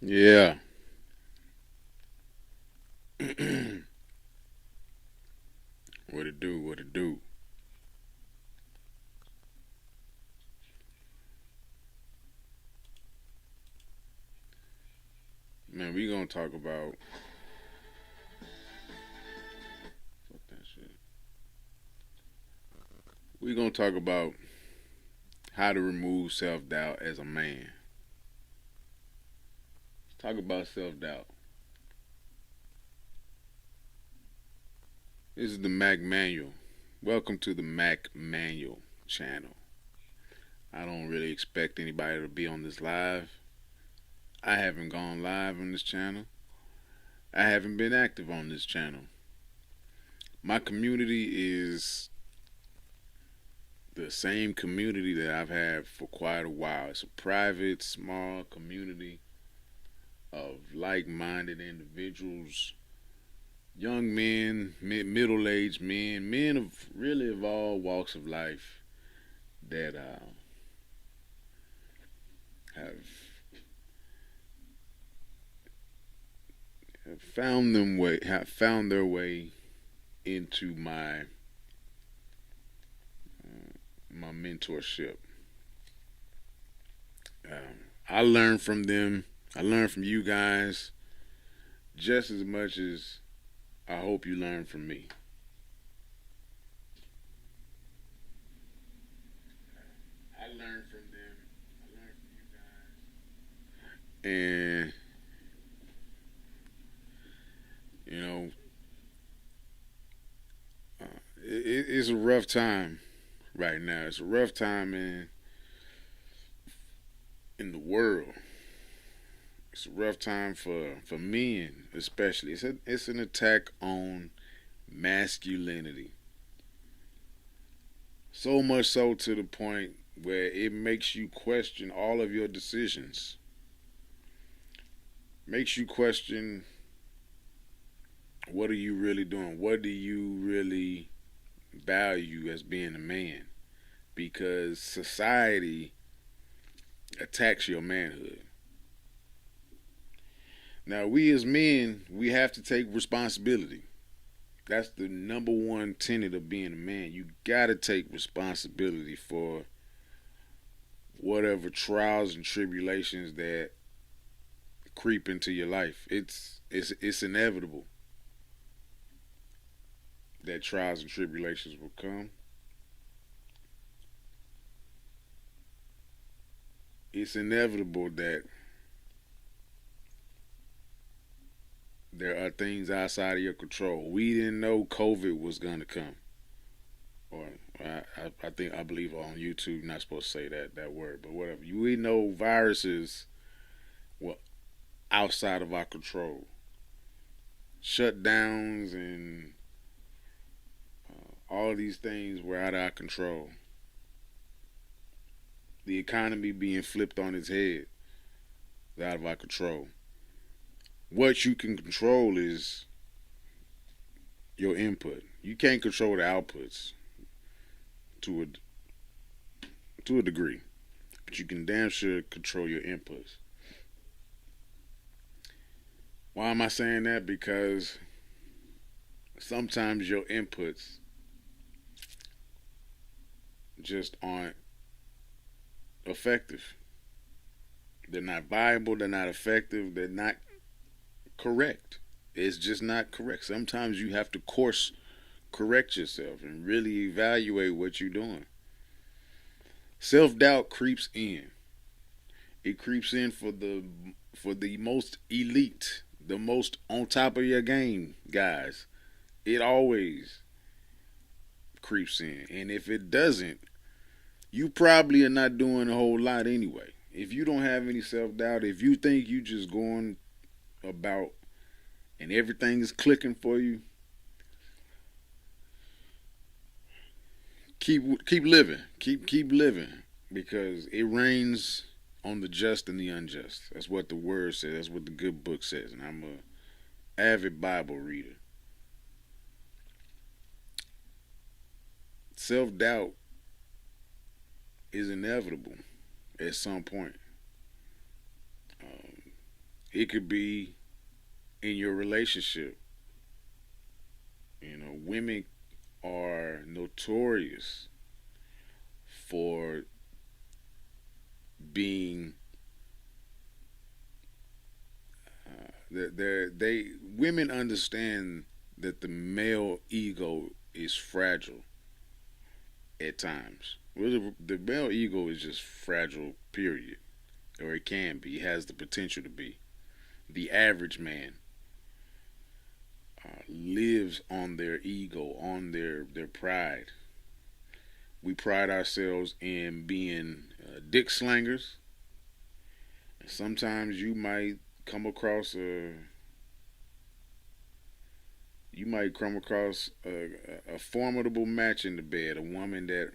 Yeah. What it do? What it do? Man, we gonna talk about fuck that shit. We gonna talk about how to remove self doubt as a man. Talk about self doubt. This is the Mac Manual. Welcome to the Mac Manual channel. I don't really expect anybody to be on this live. I haven't gone live on this channel. I haven't been active on this channel. My community is the same community that I've had for quite a while. It's a private, small community of like minded individuals, young men, middle aged men, men of really of all walks of life that have, have found their way into my mentorship. I learn from them. I learn from you guys just as much as I hope you learn from me. I learn from them. I learn from you guys. And, you know, it's a rough time right now. It's a rough time in the world. It's a rough time for men, especially. It's an attack on masculinity. So much so to the point where it makes you question all of your decisions. Makes you question, what are you really doing? What do you really value as being a man? Because society attacks your manhood. Now, we as men, we have to take responsibility. That's the number one tenet of being a man. You got to take responsibility for whatever trials and tribulations that creep into your life. It's inevitable that trials and tribulations will come. It's inevitable that there are things outside of your control. We didn't know COVID was gonna come, or I think I believe on YouTube you're not supposed to say that word, but whatever. We know viruses were outside of our control. Shutdowns and all of these things were out of our control. The economy being flipped on its head is out of our control. What you can control is your input. You can't control the outputs to a degree, but you can damn sure control your inputs. Why am I saying that? Because sometimes your inputs just aren't effective. They're not viable. They're not effective. They're not correct. It's just not correct. Sometimes you have to course correct yourself and really evaluate what you're doing. Self doubt creeps in. It creeps in for the most elite, the most on top of your game guys. It always creeps in, and if it doesn't, you probably are not doing a whole lot anyway. If you don't have any self doubt, if you think you just going about and everything is clicking for you, keep living, keep living, because it rains on the just and the unjust. That's what the word says. That's what the good book says, and I'm a avid Bible reader. Self doubt is inevitable at some point. Um, It could be in your relationship. Women are notorious for being they women understand that the male ego is fragile at times. Well, the male ego is just fragile, period, or it can be. It has the potential to be. The average man lives on their ego, on their pride. We pride ourselves in being dick slangers. Sometimes come across a you might come across a formidable match in the bed, a woman that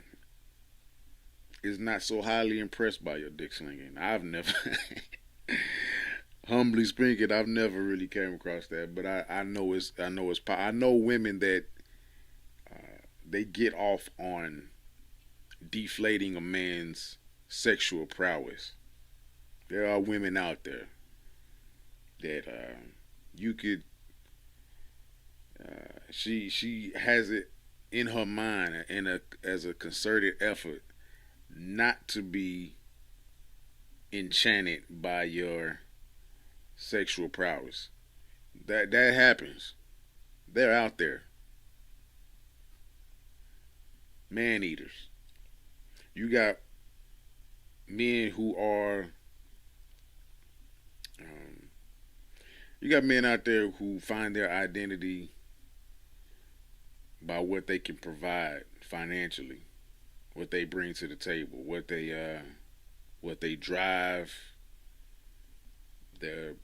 is not so highly impressed by your dick slinging. I've never, humbly speaking, I've never really came across that, but I know women that they get off on deflating a man's sexual prowess. There are women out there that you could. She has it in her mind as a concerted effort not to be enchanted by your sexual prowess. That happens. They're out there, man eaters. You got men who are. Um, you got men out there who find their identity by what they can provide financially, what they bring to the table, what they drive, their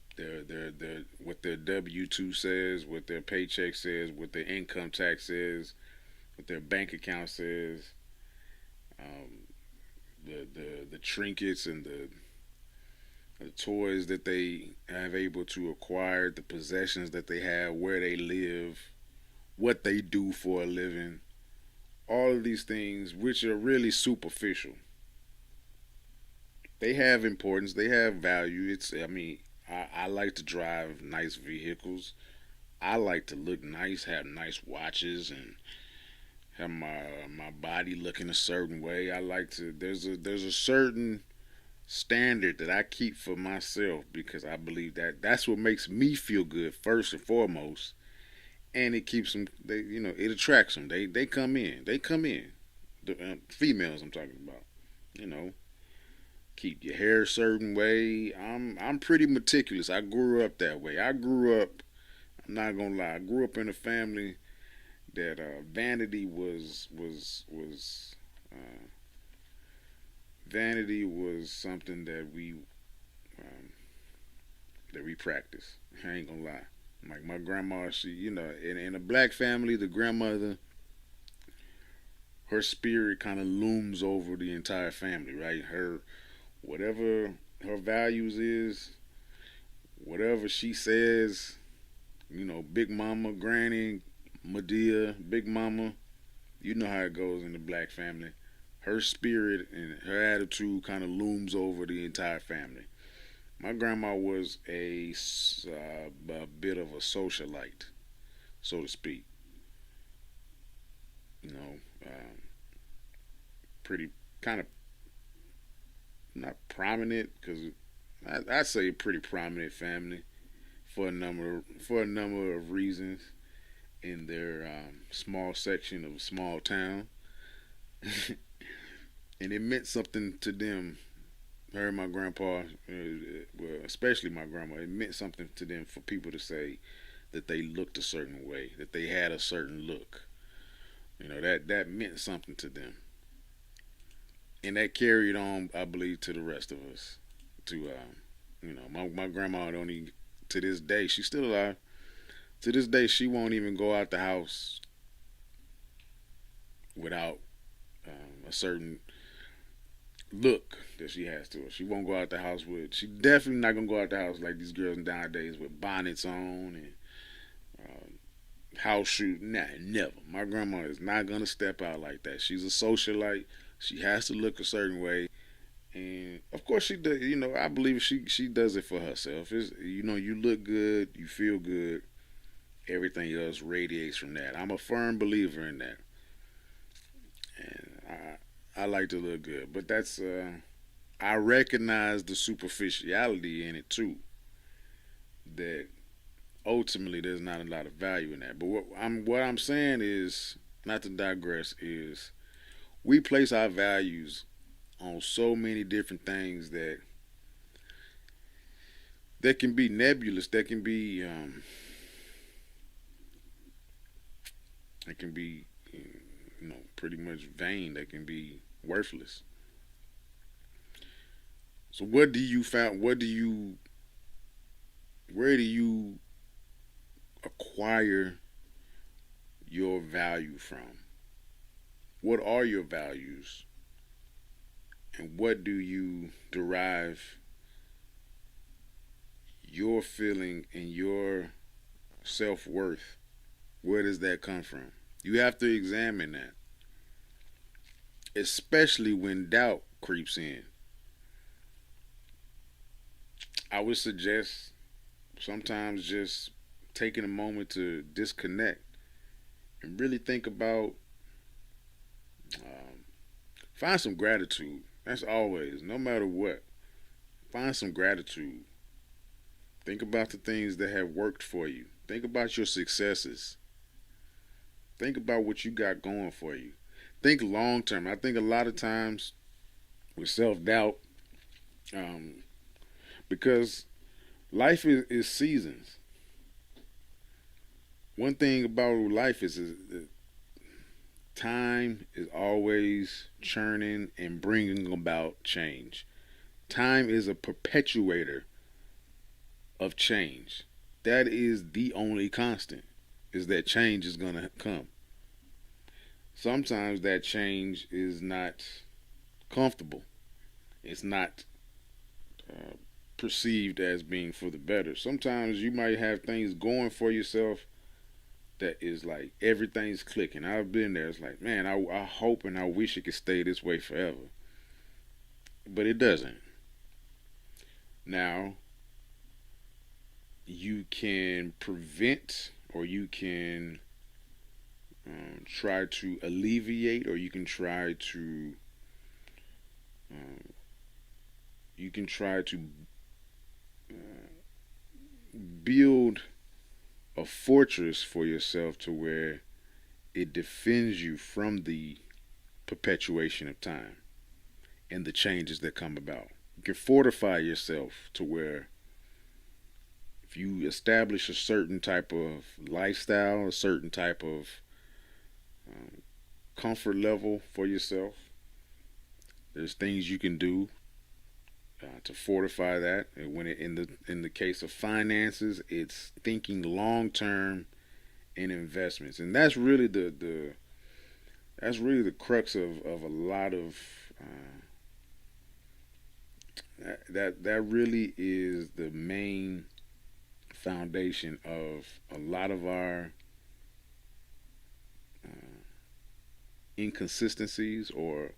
what their W-2 says, what their paycheck says, what their income tax says, what their bank account says, um, the trinkets and the toys that they have able to acquire, the possessions that they have, where they live, what they do for a living, all of these things, which are really superficial. They have importance. They have value. I like to drive nice vehicles. I like to look nice, have nice watches, and have my body looking a certain way. I like to. There's a certain standard that I keep for myself because I believe that that's what makes me feel good first and foremost, and it keeps them. It attracts them. They come in. They come in. The females I'm talking about. You know, keep your hair a certain way. I'm pretty meticulous. I grew up that way. I grew up. I'm not gonna lie. I grew up in a family that vanity uh, was something um, that we practice. I ain't gonna lie. Like my grandma, she in a black family, the grandmother, her spirit kind of looms over the entire family, right? Her whatever her values is, whatever she says, Big Mama, Granny, Medea, Big Mama, you know how it goes in the black family. Her spirit and her attitude kind of looms over the entire family. My grandma was a bit of a socialite, so to speak. You know, pretty kind of not prominent because I'd say a pretty prominent family for a number of reasons in their small section of a small town, and it meant something to them. Her and my grandpa, well, especially my grandma, it meant something to them for people to say that they looked a certain way, that they had a certain look. That meant something to them, and that carried on, I believe, to the rest of us. To my grandma don't even to this day she's still alive. To this day, she won't even go out the house without a certain look that she has to her. She won't go out the house with. She definitely not gonna go out the house like these girls nowadays with bonnets on and house shoes. Nah, never. My grandma is not gonna step out like that. She's a socialite. She has to look a certain way, And of course she does. I believe she does it for herself. You look good, you feel good. Everything else radiates from that. I'm a firm believer in that, and I like to look good. But I recognize the superficiality in it too. That ultimately there's not a lot of value in that. But what I'm saying is, not to digress, is we place our values on so many different things that can be nebulous, that can be pretty much vain, that can be worthless. So what do you found? Where do you acquire your value from? What are your values, and what do you derive your feeling and your self worth? Where does that come from? You have to examine that, especially when doubt creeps in. I would suggest sometimes just taking a moment to disconnect and really think about, um, find some gratitude. That's always, no matter what, find some gratitude. Think about the things that have worked for you. Think about your successes. Think about what you got going for you. Think long term. I think a lot of times with self doubt, um, because life is seasons. One thing about life is that time is always churning and bringing about change. Time is a perpetuator of change. That is the only constant, is that change is going to come. Sometimes that change is not comfortable. It's not uh, perceived as being for the better. Sometimes you might have things going for yourself that is like everything's clicking. I've been there. It's like, man, I hope and I wish it could stay this way forever. But it doesn't. Now, you can prevent, or you can try to alleviate, or um, you can try to build a fortress for yourself to where it defends you from the perpetuation of time and the changes that come about. You can fortify yourself to where if you establish a certain type of lifestyle, a certain type of um, comfort level for yourself, there's things you can do to fortify that. And when in the case of finances, it's thinking long term in investments, and that's really the crux of a lot of that really is the main foundation of a lot of our uh, inconsistencies, or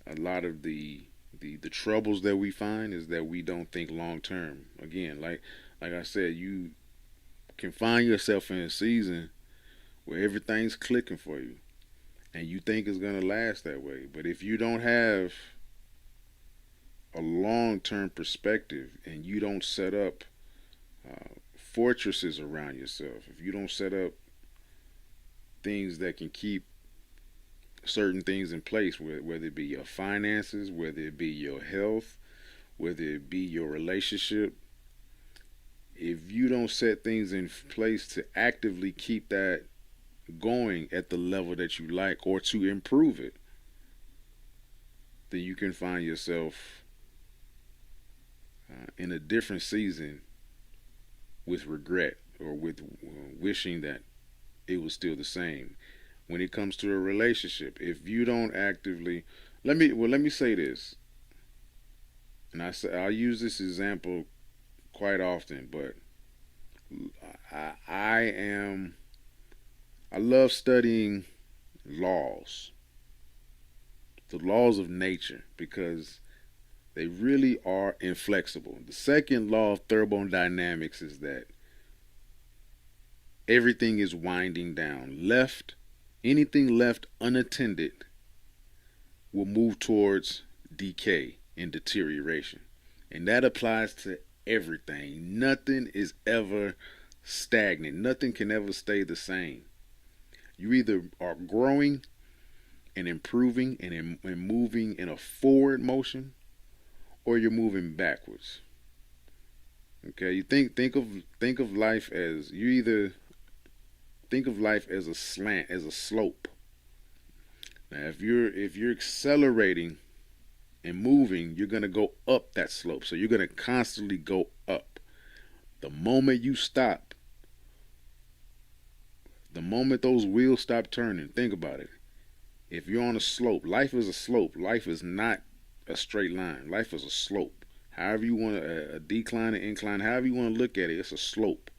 a lot of the troubles that we find, is that we don't think long term. Again, like I said, you can find yourself in a season where everything's clicking for you, and you think it's gonna last that way. But if you don't have a long term perspective, and you don't set up fortresses around yourself, if you don't set up things that can keep certain things in place, whether it be your finances, whether it be your health, whether it be your relationship, if you don't set things in place to actively keep that going at the level that you like, or to improve it, then you can find yourself in a different season with regret, or with wishing that it was still the same. When it comes to a relationship, if you don't actively, let me say this, and I'll use this example quite often, but I I love studying laws, the laws of nature, because They really are inflexible. The second law of thermodynamics is that everything is winding down. Anything left unattended will move towards decay and deterioration. And that applies to everything. Nothing is ever stagnant. Nothing can ever stay the same. You either are growing and improving and moving in a forward motion, or you're moving backwards. Okay, you think of life as you either think of life as a slant, as a slope. Now, if you're accelerating and moving, you're gonna go up that slope. So you're gonna constantly go up. The moment you stop, the moment those wheels stop turning, think about it. If you're on a slope, life is a slope. Life is not a straight line. Life is a slope. However you want a decline, an incline, however you want to look at it, it's a slope.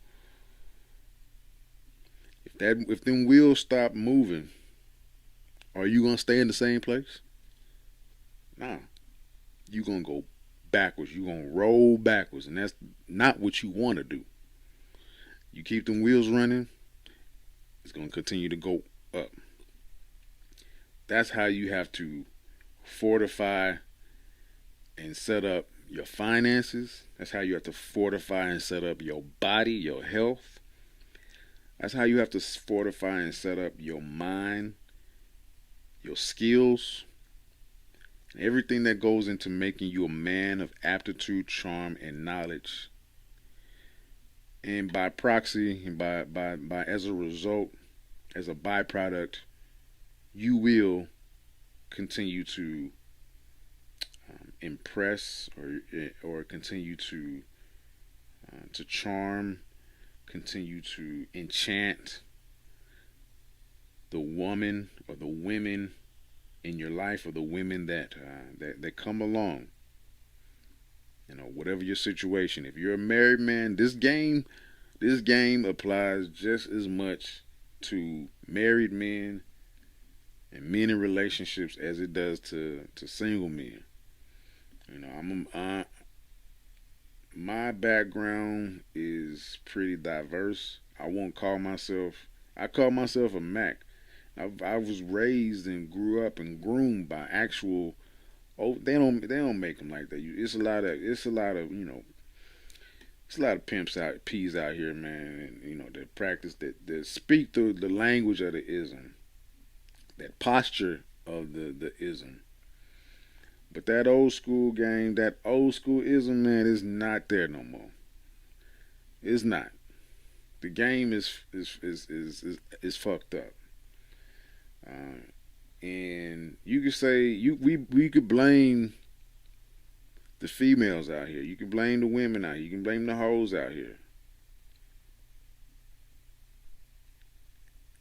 If them wheels stop moving, are you gonna stay in the same place? Nah. You're gonna go backwards. You're gonna roll backwards, and that's not what you want to do. You keep them wheels running, it's gonna continue to go up. That's how you have to fortify and set up your finances. That's how you have to fortify and set up your body, your health. That's how you have to fortify and set up your mind, your skills, and everything that goes into making you a man of aptitude, charm, and knowledge. And by proxy, and by as a result, as a byproduct, you will continue to impress or continue to charm, continue to enchant the woman or the women in your life, or the women that come along. You know, whatever your situation. If you're a married man, this game applies just as much to married men and men in relationships as it does to single men. You know, my background is pretty diverse. I call myself a Mac. I was raised and grew up and groomed by actual. Oh, they don't make them like that. It's a lot of it's a lot of peas out here, man. And that practice that speak the language of the ism, that posture of the ism. But that old school ism, man, is not there no more. It's not. The game is fucked up. And you could say we could blame the females out here. You can blame the women out here. You can blame the hoes out here.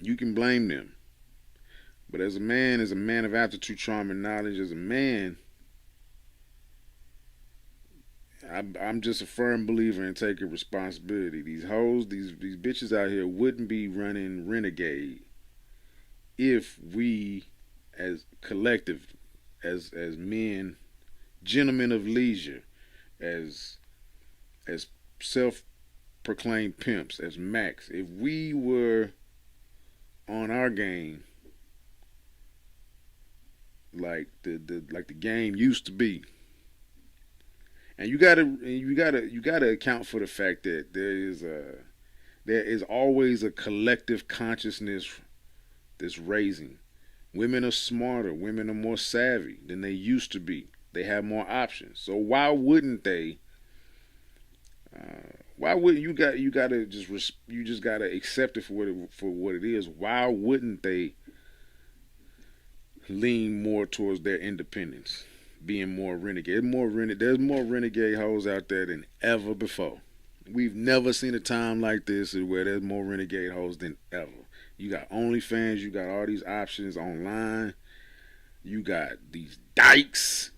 You can blame them. But as a man of aptitude, charm, and knowledge, as a man, I'm just a firm believer in taking responsibility. These hoes, these bitches out here wouldn't be running renegade if we, as collective, as men, gentlemen of leisure, as as self-proclaimed pimps, as Macs, if we were on our game like the game used to be. And you gotta account for the fact that there is always a collective consciousness that's raising. Women are smarter. Women are more savvy than they used to be. They have more options. So why wouldn't they? Why wouldn't you just gotta accept it for what it is? Why wouldn't they lean more towards their independence, being more renegade? There's more renegade hoes out there than ever before. We've never seen a time like this where there's more renegade hoes than ever. You got OnlyFans, you got all these options online, you got these dykes.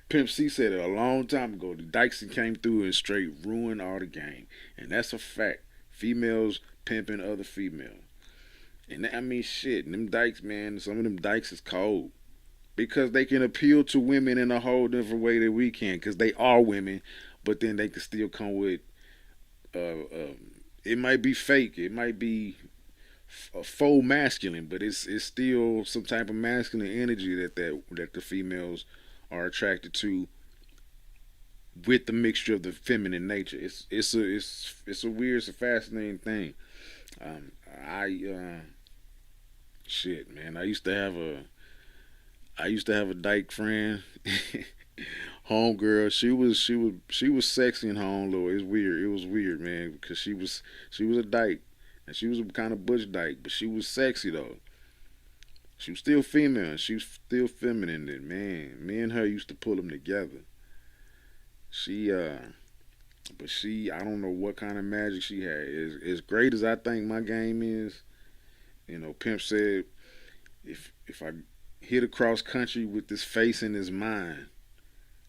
Pimp C said it a long time ago. The dykes came through and straight ruined all the game, and that's a fact. Females pimping other females, and I mean shit. Them dykes, man. Some of them dykes is cold. because they can appeal to women in a whole different way that we can, because they are women, but then they can still come with it might be fake, it might be a faux masculine, but it's still some type of masculine energy that the females are attracted to with the mixture of the feminine nature. It's a weird, it's a fascinating thing. I shit, man. I used to have a dyke friend, homegirl. She was sexy and home low. It's weird. It was weird, man, because she was a dyke, and she was a kind of butch dyke, but she was sexy though. She was still female. She was still feminine. And man, me and her used to pull them together. She but I don't know what kind of magic she had. As great as I think my game is, Pimp said, if I hit across country with this face in his mind,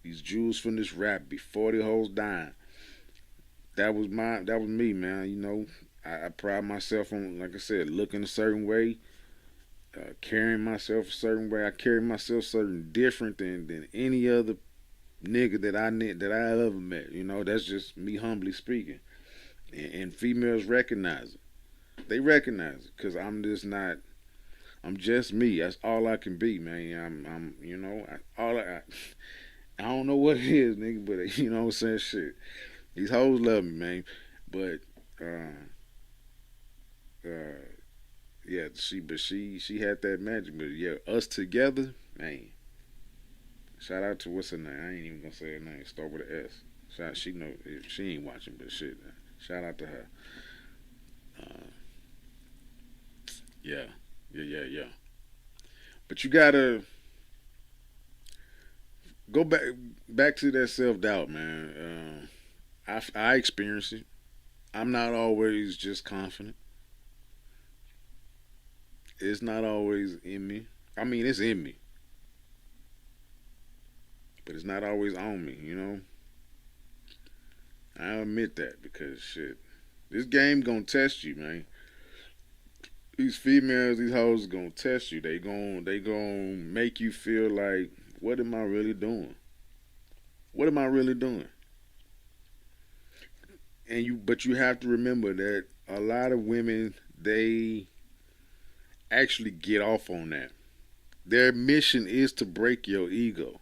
these jewels from this rap before the hoes dying. That was me, man. I pride myself on, like I said, looking a certain way, carrying myself a certain way. I carry myself certain different than any other nigga that I ever met. That's just me humbly speaking. And females recognize it. They recognize it because I'm just not. I'm just me. That's all I can be, man. I don't know what it is, nigga, but you know what I'm saying? Shit. These hoes love me, man. But, uh, yeah, she had that magic. But yeah, us together, man. Shout out to what's her name? I ain't even gonna say her name. Start with an S. She know she ain't watching, but shit. Shout out to her. Uh, yeah, yeah. But you gotta go back to that self doubt, man. I experience it. I'm not always just confident. It's not always in me. I mean, it's in me, but it's not always on me. I admit that because shit, this game gonna test you, man. These females, these hoes gonna test you. They gonna make you feel like, what am I really doing? What am I really doing? But you have to remember that a lot of women, they actually get off on that. Their mission is to break your ego,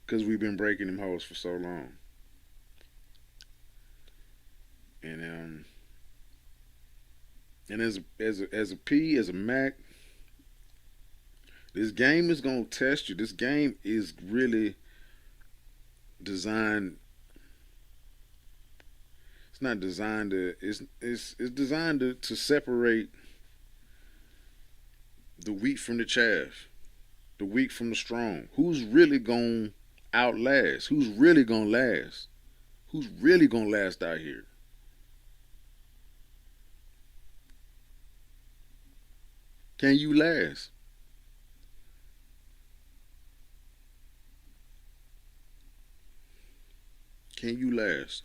because we've been breaking them hoes for so long. And as a P, as a Mac, this game is gonna test you. This game is really designed. It's not designed to. It's designed to separate the weak from the chaff, the weak from the strong. Who's really gonna outlast? Who's really gonna last? Who's really gonna last out here? Can you last? Can you last?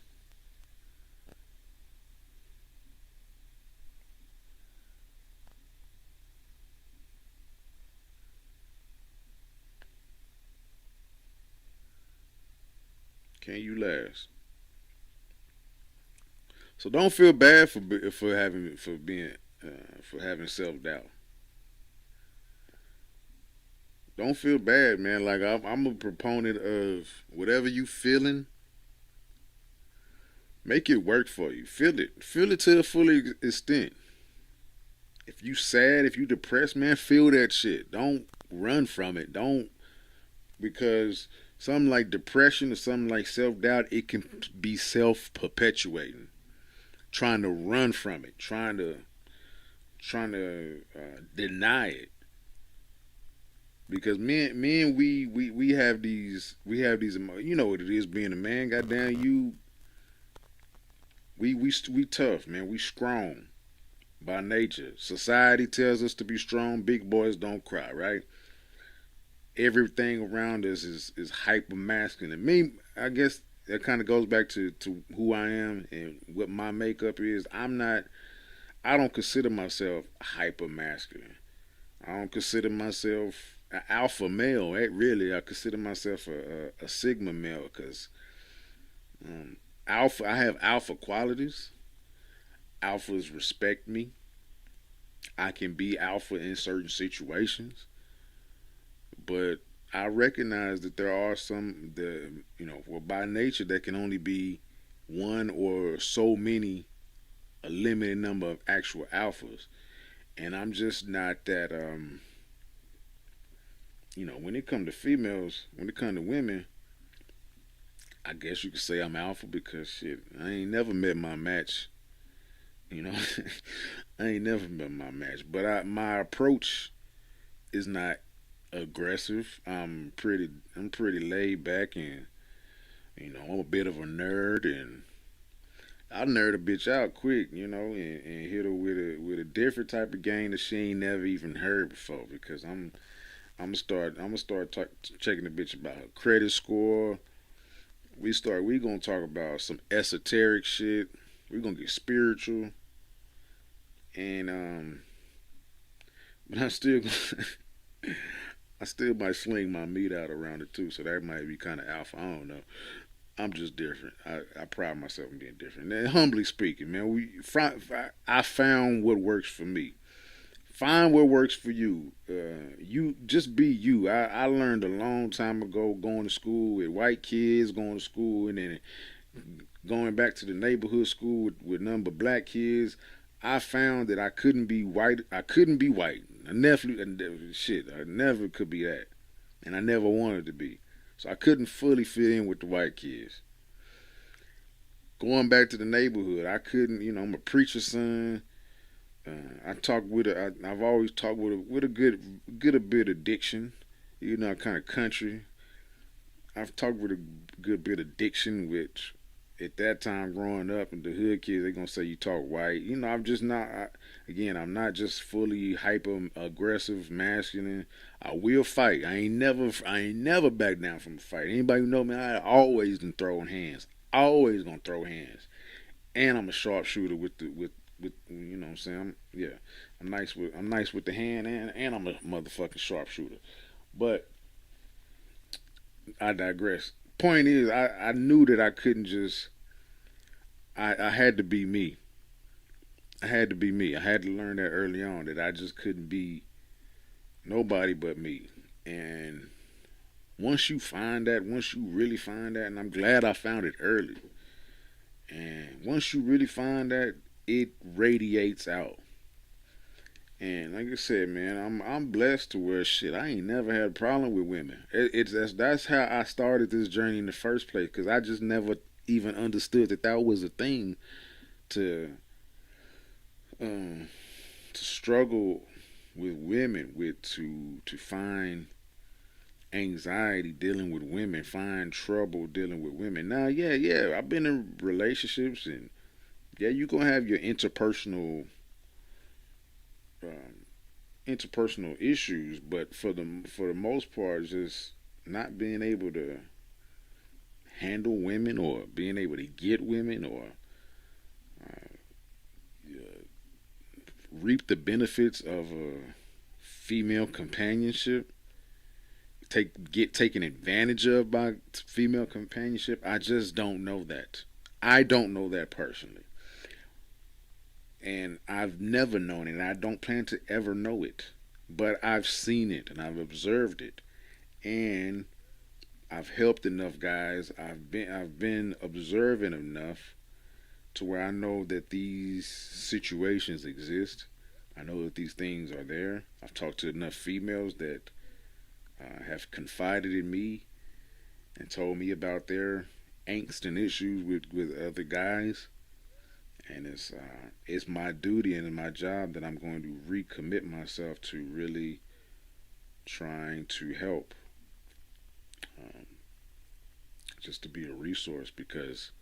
Can you last? So don't feel bad for having self doubt. Don't feel bad, man. Like I'm a proponent of whatever you feeling, make it work for you. Feel it to the full extent. If you sad, if you depressed, man, feel that shit. Don't run from it. Don't because something like depression or something like self doubt, it can be self perpetuating. Trying to run from it, trying to deny it. Because men, we have these you know what it is being a man. Goddamn, we tough, man. We strong by nature. Society tells us to be strong. Big boys don't cry, right? Everything around us is hyper masculine. Me, I guess that kind of goes back to who I am and what my makeup is. I'm not. I don't consider myself hyper masculine. I don't consider myself an alpha male. Really, I consider myself a sigma male because um, alpha. I have alpha qualities. Alphas respect me. I can be alpha in certain situations, but I recognize that there are some the well by nature that can only be one or so many, a limited number of actual alphas, and I'm just not that. When it comes to females, when it comes to women, I guess you could say I'm alpha because shit, I ain't never met my match. You know, I ain't never met my match, but my approach is not aggressive. I'm pretty laid back, and I'm a bit of a nerd, and I'll nerd a bitch out quick, and hit her with a different type of game that she ain't never even heard before. Because I'm gonna start checking the bitch about her credit score. We gonna talk about some esoteric shit. We gonna get spiritual, and but I still might sling my meat out around it too. So that might be kind of alpha. I don't know. I'm just different. I pride myself in being different. And humbly speaking, man, I found what works for me. Find what works for you. You just be you. I learned a long time ago going to school with white kids, going to school, and then going back to the neighborhood school with none but black kids. I found that I couldn't be white. I couldn't be white. I never could be that, and I never wanted to be. So I couldn't fully fit in with the white kids. Going back to the neighborhood, I couldn't. I'm a preacher's son. I talk with I've always talked with a good a bit of diction. Kind of country. I've talked with a good bit of diction, which at that time growing up and the hood kids, they gonna say you talk white. I'm just not. Again, I'm not just fully hyper aggressive, masculine. I will fight. I ain't never back down from a fight. Anybody who know me, I always been throwing hands. Always gonna throw hands. And I'm a sharpshooter with what I'm saying. I'm nice with the hand, and I'm a motherfucking sharpshooter. But I digress. Point is, I knew that I couldn't just. I had to be me. I had to be me. I had to learn that early on that I just couldn't be nobody but me. And once you really find that, and I'm glad I found it early. And once you really find that, it radiates out. And like I said, man, I'm blessed to where shit. I ain't never had a problem with women. That's how I started this journey in the first place. Because I just never even understood that was a thing to um, to struggle with women, with to find anxiety dealing with women, find trouble dealing with women. Now, yeah, I've been in relationships, and yeah, you gonna have your um, interpersonal issues, but for the most part, just not being able to handle women or being able to get women or uh, reap the benefits of a female companionship, get taken advantage of by female companionship. I just don't know that. I don't know that personally, and I've never known it, and I don't plan to ever know it. But I've seen it and I've observed it, and I've helped enough guys. I've been observant enough to where I know that these situations exist. I know that these things are there. I've talked to enough females that have confided in me and told me about their angst and issues with other guys. And it's my duty and my job that I'm going to recommit myself to really trying to help, um, just to be a resource, because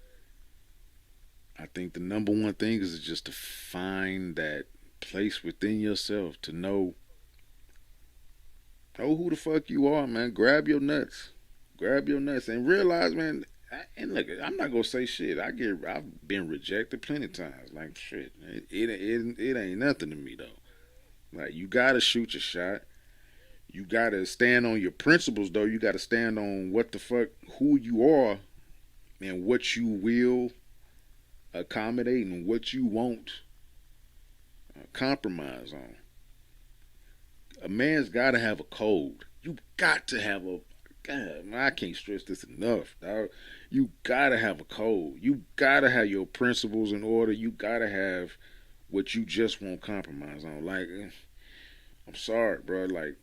I think the number one thing is just to find that place within yourself to know who the fuck you are, man. Grab your nuts, and realize, man. And look, I'm not gonna say shit. I've been rejected plenty of times. Like shit, it ain't nothing to me though. Like you gotta shoot your shot. You gotta stand on your principles, though. You gotta stand on what the fuck, who you are, and what you will accommodate and what you won't compromise on. A man's gotta have a code. You got to have a. God, man, I can't stress this enough, dog. You gotta have a code. You gotta have your principles in order. You gotta have what you just won't compromise on. Like, I'm sorry, bro. Like,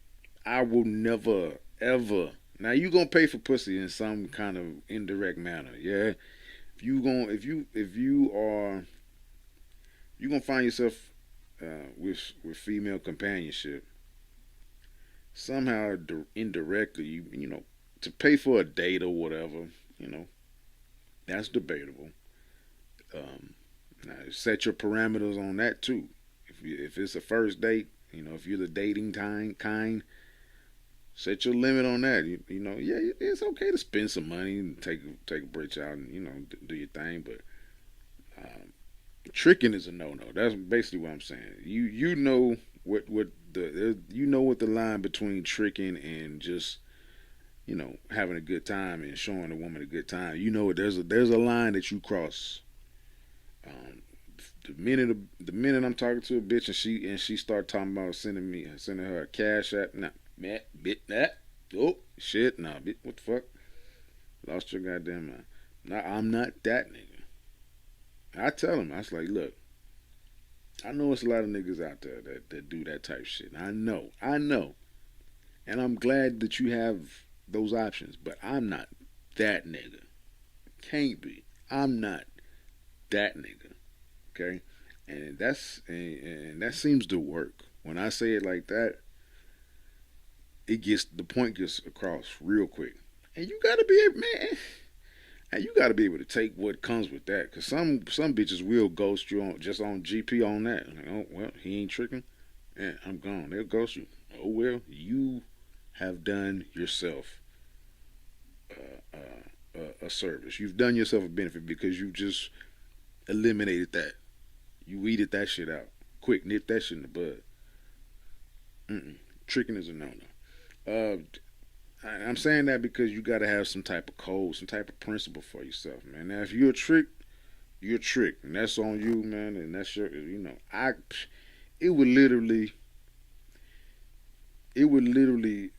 I will never, ever. Now you gonna pay for pussy in some kind of indirect manner, yeah. If you are you gonna find yourself with female companionship somehow indirectly. You know to pay for a date or whatever. You know that's debatable. Um, Now set your parameters on that too. If it's a first date, if you're the dating kind, set your limit on that. Yeah, it's okay to spend some money and take a break out and do your thing, but um, tricking is a no no. That's basically what I'm saying. You know what what the line between tricking and just having a good time and showing a woman a good time. There's a line that you cross. Um, the minute I'm talking to a bitch and she start talking about sending her a cash app, nah, man, bit that. Oh shit, nah, bitch, what the fuck? Lost your goddamn mind. Nah, I'm not that nigga. I tell him, I was like, look, I know it's a lot of niggas out there that do that type of shit. I know, and I'm glad that you have those options, but I'm not that nigga. Can't be. I'm not that nigga. Okay, and that seems to work. When I say it like that, the point gets across real quick. And you gotta be man. And you gotta be able to take what comes with that, cause some bitches will ghost you on GP on that. Like, oh well, he ain't tricking. Yeah, I'm gone. They'll ghost you. Oh well, you have done yourself a service. You've done yourself a benefit because you just eliminated that. You weeded that shit out. Quick, nip that shit in the bud. Mm-mm. Tricking is a no no. I'm saying that because you got to have some type of code, some type of principle for yourself, man. Now, if you're a trick, you're a trick, and that's on you, man. And that's it would literally, it would literally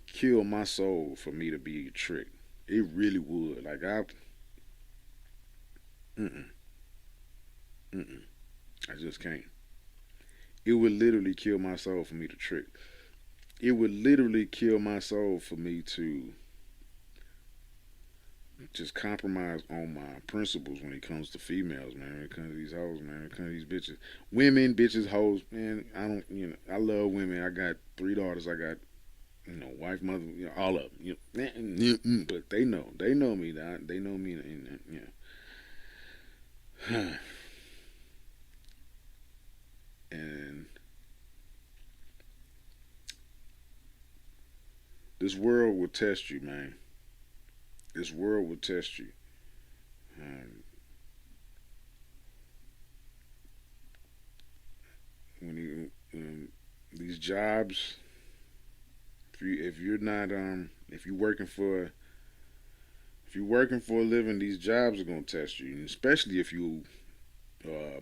kill my soul for me to be a trick. It really would. Like mm-mm, mm-mm. I just can't. It would literally kill my soul for me to trick. It would literally kill my soul for me to just compromise on my principles when it comes to females, man. When it comes to these hoes, man. When it comes to these bitches, women, bitches, hoes, man. I don't, I love women. I got 3 daughters. I got, wife, mother, all of them. But they know me. They know me, and this world will test you, man. This world will test you. Um, when you these jobs, if you're not if you're working for a living, these jobs are gonna test you, and especially if you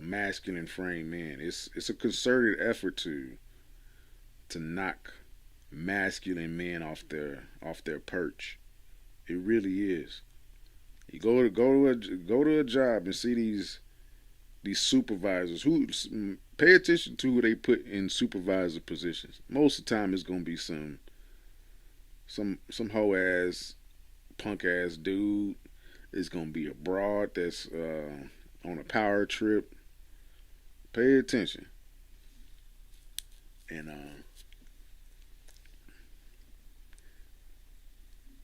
masculine frame man. It's a concerted effort to knock masculine men off their perch. It really is. You go to a job and see these supervisors who pay attention to who they put in supervisor positions. Most of the time, it's gonna be some hoe ass punk ass dude. It's gonna be a broad that's on a power trip. Pay attention, and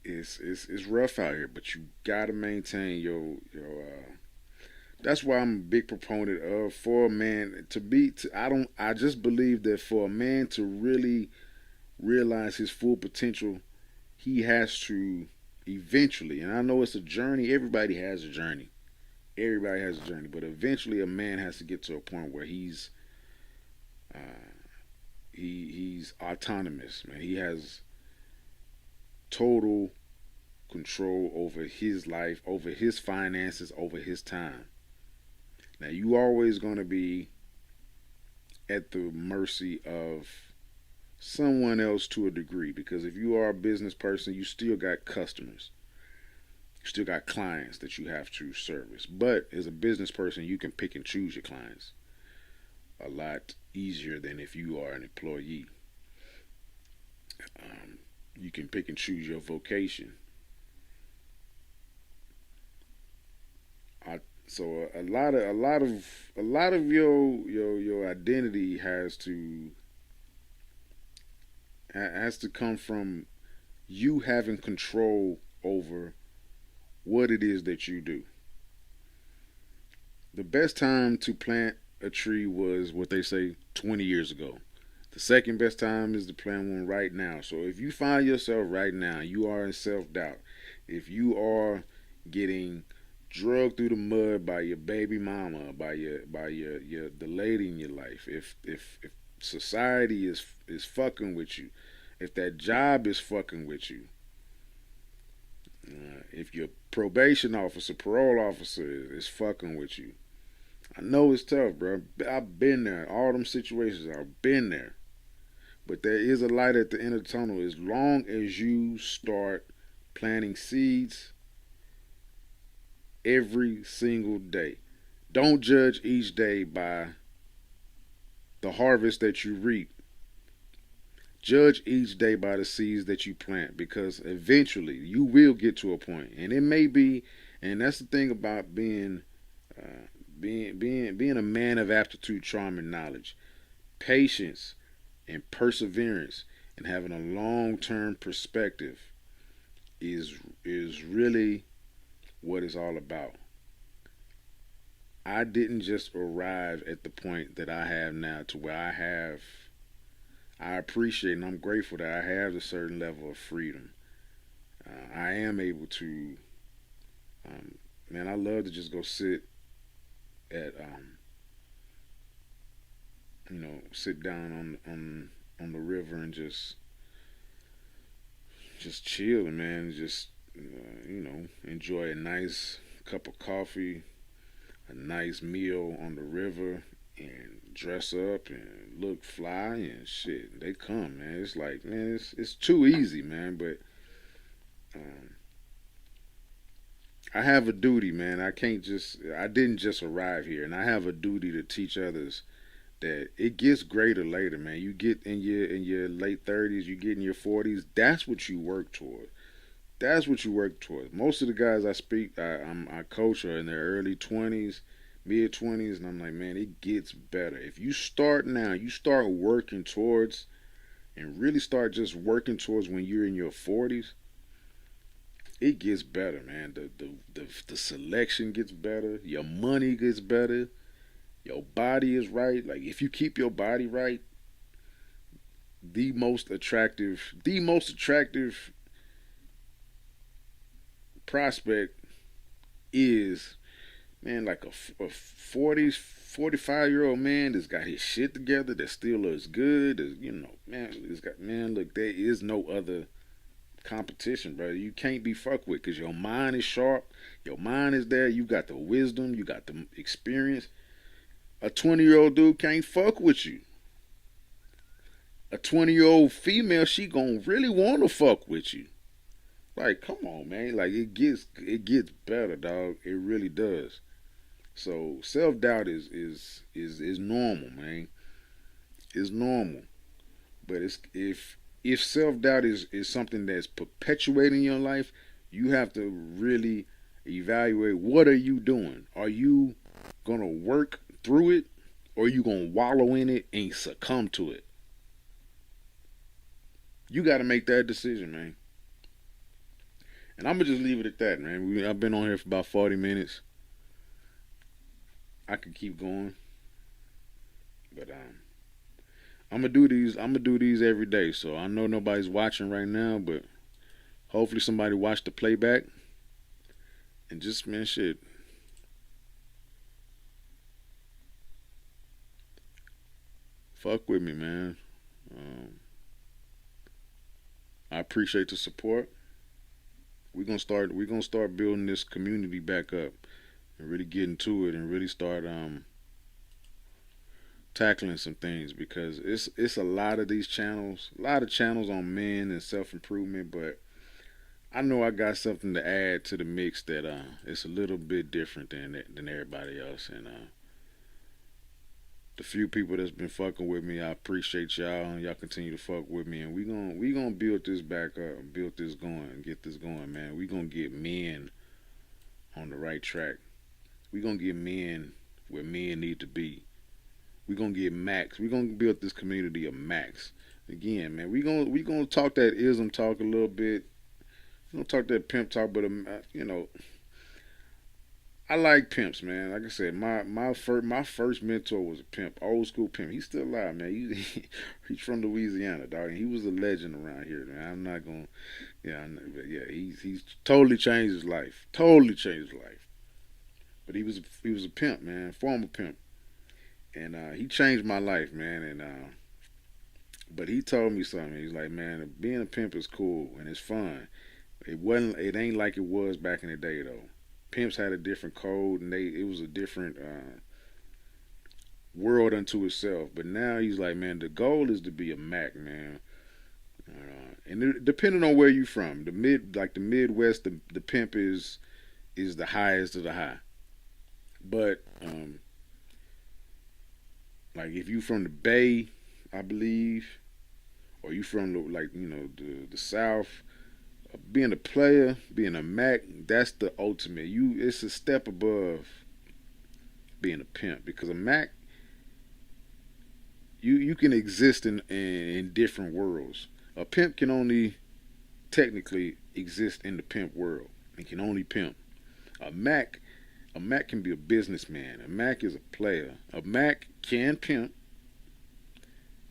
it's rough out here. But you gotta maintain your. That's why I'm a big proponent of for a man to be. I just believe that for a man to really realize his full potential, he has to eventually. And I know it's a journey. Everybody has a journey. Everybody has a journey, but eventually a man has to get to a point where he's He's autonomous, man. He has total control over his life, over his finances, over his time. Now you always going to be at the mercy of someone else to a degree, because if you are a business person, you still got customers. You still got clients that you have to service. But as a business person, you can pick and choose your clients a lot easier than if you are an employee. You can pick and choose your vocation. So a lot of your identity has to come from you having control over what it is that you do. The best time to plant a tree was what they say 20 years ago. The second best time is to plant one right now. So if you find yourself right now, you are in self doubt. If you are getting drugged through the mud by your baby mama, by your the lady in your life, if society is fucking with you, if that job is fucking with you, if your probation officer, parole officer is fucking with you, I know it's tough, bro. I've been there. All them situations, I've been there. But there is a light at the end of the tunnel as long as you start planting seeds every single day. Don't judge each day by the harvest that you reap. Judge each day by the seeds that you plant, because eventually you will get to a point, and it may be, and that's the thing about being a man of aptitude, charm, and knowledge, patience and perseverance, and having a long term perspective is really what it's all about. I didn't just arrive at the point that I have now to where I appreciate and I'm grateful that I have a certain level of freedom. I am able to, um, man, I love to just go sit at, sit down on the river and just chill, man. Just enjoy a nice cup of coffee, a nice meal on the river, and dress up and look fly and shit. They come, man. It's like, man, it's too easy, man. But um, I have a duty, man. I didn't just arrive here, and I have a duty to teach others that it gets greater later, man. You get in your late 30s, you get in your 40s. That's what you work toward. That's what you work towards. Most of the guys I coach are in their early 20s, mid 20s, and I'm like, man, it gets better. If you start now, you start working towards, and really start just working towards when you're in your 40s, it gets better, man. The selection gets better, your money gets better, your body is right. Like if you keep your body right, the most attractive prospect is, man, like a 40, 45-year-old man that's got his shit together, that still looks good. Man, it's got, man, look, there is no other competition, bro. You can't be fucked with because your mind is sharp, your mind is there, you got the wisdom, you got the experience. A 20-year-old dude can't fuck with you. A 20-year-old female, she gonna really want to fuck with you. Like, come on, man. Like it gets better, dog. It really does. So self doubt is normal, man. It's normal. But if self doubt is something that's perpetuating your life, you have to really evaluate what are you doing. Are you gonna work through it, or are you gonna wallow in it and succumb to it? You got to make that decision, man. And I'm gonna just leave it at that, man. I've been on here for about 40 minutes. I could keep going, but I'm gonna do these. I'm gonna do these every day. So I know nobody's watching right now, but hopefully somebody watched the playback and just, man, shit. fuck with me, man. Um, I appreciate the support. We're gonna start building this community back up and really get into it and really start tackling some things because it's a lot of these channels, a lot of channels on men and self improvement, but I know I got something to add to the mix that it's a little bit different than everybody else, and the few people that's been fucking with me, I appreciate y'all, and y'all continue to fuck with me, and we gonna build this back up, and build this going, get this going, man. We gonna get men on the right track. We gonna get men where men need to be. We gonna get max. We gonna build this community of max. Again, man, we gonna talk that ism talk a little bit. We gonna talk that pimp talk, but I like pimps, man. Like I said, my first mentor was a pimp, old school pimp. He's still alive, man. He's from Louisiana, dog. And he was a legend around here, man. I'm not gonna, yeah, but yeah. He's totally changed his life. Totally changed his life. But he was a pimp, man, former pimp, and he changed my life, man. And but he told me something. He's like, man, being a pimp is cool and it's fun. It wasn't. It ain't like it was back in the day, though. Pimps had a different code, and it was a different world unto itself. But now he's like, man, the goal is to be a Mac, man. Depending on where you from, the Midwest, the pimp is the highest of the high. But like if you from the Bay, I believe, or you from like the South, being a player, being a Mac, that's the ultimate. It's a step above being a pimp because a Mac, you can exist in different worlds. A pimp can only technically exist in the pimp world and can only pimp. A Mac, a Mac can be a businessman. A Mac is a player. A Mac can pimp.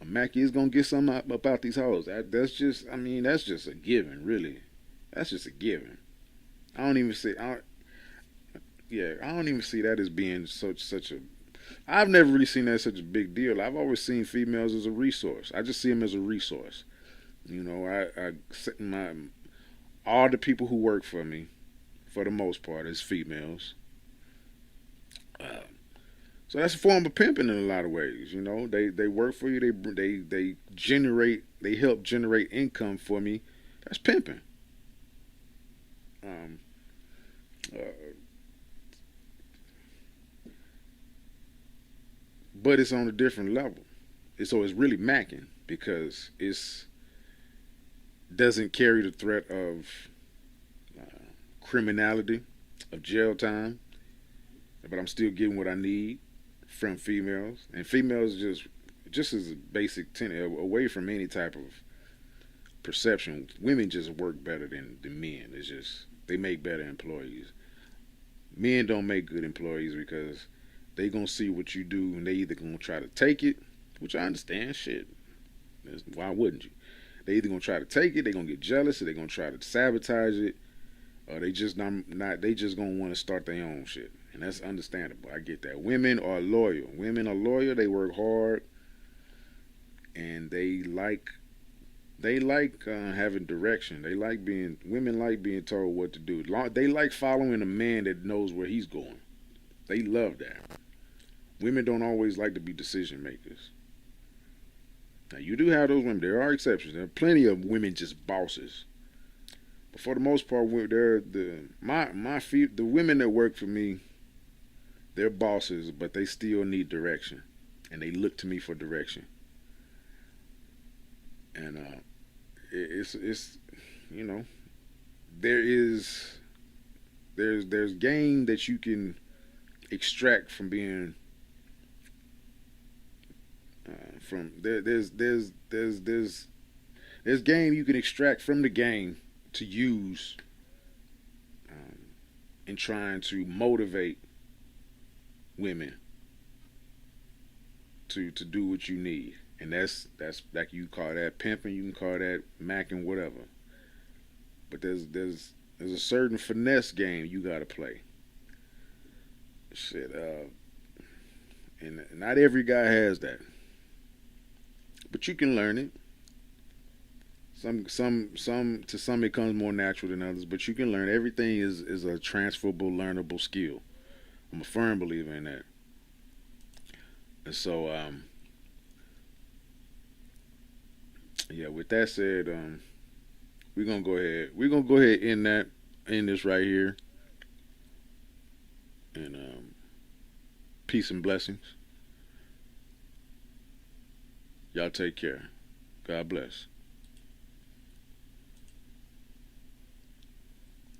A Mac is gonna get something about these hoes. That's just, I mean, that's just a given, really. That's just a given. I don't even see. Yeah, I don't even see that as being such a. I've never really seen that as such a big deal. I've always seen females as a resource. I just see them as a resource. My all the people who work for me, for the most part, is females. Uh, so that's a form of pimping in a lot of ways. They work for you. They generate. They help generate income for me. That's pimping. Um, uh, but it's on a different level. So it's really macking because it's doesn't carry the threat of criminality, of jail time, but I'm still getting what I need from females, and females just as a basic tenet away from any type of perception. Women just work better than men. It's just they make better employees. Men don't make good employees because they gonna see what you do and they either gonna try to take it, which I understand. Shit, why wouldn't you? They either gonna try to take it, they gonna get jealous, or they gonna try to sabotage it, or they just not they just gonna want to start their own shit, and that's understandable. I get that. Women are loyal. Women are loyal. They work hard, and they like having direction. They like being women like being told what to do. They like following a man that knows where he's going. They love that. Women don't always like to be decision makers. Now you do have those women. There are exceptions. There are plenty of women just bosses. But for the most part, they're the women that work for me. They're bosses, but they still need direction, and they look to me for direction. And it's you know there is there's gain that you can extract from being from there. There's game you can extract from the game to use um, in trying to motivate women to do what you need, and that's like you call that pimping, you can call that macking, whatever. But there's a certain finesse game you got to play. Shit, and not every guy has that. but you can learn it. Some to some it comes more natural than others, but you can learn. Everything is a transferable, learnable skill. I'm a firm believer in that. And so, yeah. With that said, we're gonna go ahead. We're gonna go ahead and end this right here. And peace and blessings. Y'all take care. God bless.